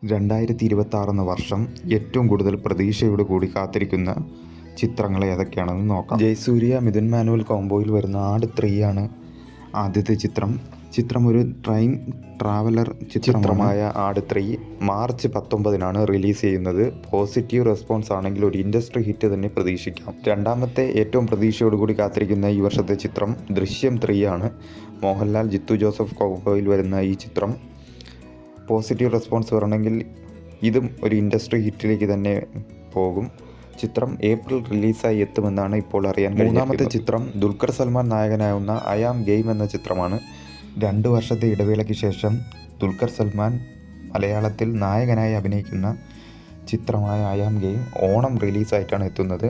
2026 എന്ന വർഷം ഏറ്റവും കൂടുതൽ പ്രതീക്ഷയോട് കൂടി കാത്തിരിക്കുന്ന ചിത്രങ്ങൾ ഏതൊക്കെയാണെന്ന് നോക്കാം. ജയസൂര്യ മിഥുൻ മാനുവൽ കോംബോയിൽ വരുന്ന ആട് 3 ആണ് ആദ്യത്തെ ചിത്രം. ചിത്രം ഒരു ട്രെയിൻ ട്രാവലർ ചിത്രമായ ആട് 3 മാർച്ച് 19 റിലീസ് ചെയ്യുന്നത്. പോസിറ്റീവ് റെസ്പോൺസ് ആണെങ്കിൽ ഒരു ഇൻഡസ്ട്രി ഹിറ്റ് തന്നെ പ്രതീക്ഷിക്കാം. രണ്ടാമത്തെ ഏറ്റവും പ്രതീക്ഷയോടുകൂടി കാത്തിരിക്കുന്ന ഈ വർഷത്തെ ചിത്രം ദൃശ്യം 3 ആണ്. മോഹൻലാൽ ജിത്തു ജോസഫ് കോംബോയിൽ വരുന്ന ഈ ചിത്രം പോസിറ്റീവ് റെസ്പോൺസ് വരണമെങ്കിൽ ഇതും ഒരു ഇൻഡസ്ട്രി ഹിറ്റിലേക്ക് തന്നെ പോകും. ചിത്രം ഏപ്രിൽ റിലീസായി എത്തുമെന്നാണ് ഇപ്പോൾ അറിയാൻ കഴിയുന്നത്. മൂന്നാമത്തെ ചിത്രം ദുൽഖർ സൽമാൻ നായകനാവുന്ന ഐ ആം ഗെയിം എന്ന ചിത്രമാണ്. 2 വർഷത്തെ ഇടവേളയ്ക്ക് ശേഷം ദുൽഖർ സൽമാൻ മലയാളത്തിൽ നായകനായി അഭിനയിക്കുന്ന ചിത്രമായ ഐ ആം ഗെയിം ഓണം റിലീസായിട്ടാണ് എത്തുന്നത്.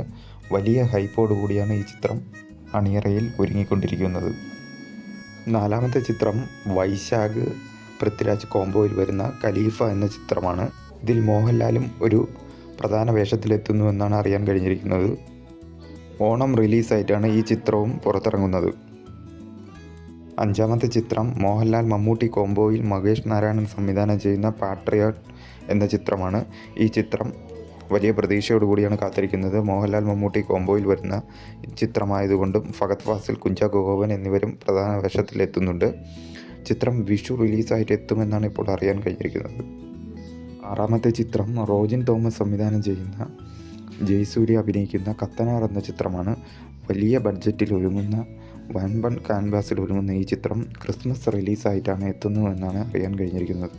വലിയ ഹൈപ്പോടുകൂടിയാണ് ഈ ചിത്രം അണിയറയിൽ ഒരുങ്ങിക്കൊണ്ടിരിക്കുന്നത്. നാലാമത്തെ ചിത്രം വൈശാഖ് പൃഥ്വിരാജ് കോംബോയിൽ വരുന്ന ഖലീഫ എന്ന ചിത്രമാണ്. ഇതിൽ മോഹൻലാലും ഒരു പ്രധാന വേഷത്തിലെത്തുന്നു എന്നാണ് അറിയാൻ കഴിഞ്ഞിരിക്കുന്നത്. ഓണം റിലീസായിട്ടാണ് ഈ ചിത്രവും പുറത്തിറങ്ങുന്നത്. അഞ്ചാമത്തെ ചിത്രം മോഹൻലാൽ മമ്മൂട്ടി കോംബോയിൽ മഹേഷ് നാരായണൻ സംവിധാനം ചെയ്യുന്ന പാട്രിയോട്ട് എന്ന ചിത്രമാണ്. ഈ ചിത്രം വലിയ പ്രതീക്ഷയോടുകൂടിയാണ് കാത്തിരിക്കുന്നത്. മോഹൻലാൽ മമ്മൂട്ടി കോംബോയിൽ വരുന്ന ചിത്രമായതുകൊണ്ടും ഫഹദ് ഫാസിൽ, കുഞ്ചാക്കോ ബോബൻ എന്നിവരും പ്രധാന വേഷത്തിലെത്തുന്നുണ്ട്. ചിത്രം വിഷു റിലീസായിട്ട് എത്തുമെന്നാണ് ഇപ്പോൾ അറിയാൻ കഴിഞ്ഞിരിക്കുന്നത്. ആറാമത്തെ ചിത്രം റോജിൻ തോമസ് സംവിധാനം ചെയ്യുന്ന ജയസൂര്യ അഭിനയിക്കുന്ന കത്തനാർ എന്ന ചിത്രമാണ്. വലിയ ബഡ്ജറ്റിൽ ഒരുങ്ങുന്ന വൻപൻ ക്യാൻവാസിൽ ഒരുങ്ങുന്ന ഈ ചിത്രം ക്രിസ്മസ് റിലീസായിട്ടാണ് എത്തുന്നതെന്നാണ് അറിയാൻ കഴിഞ്ഞിരിക്കുന്നത്.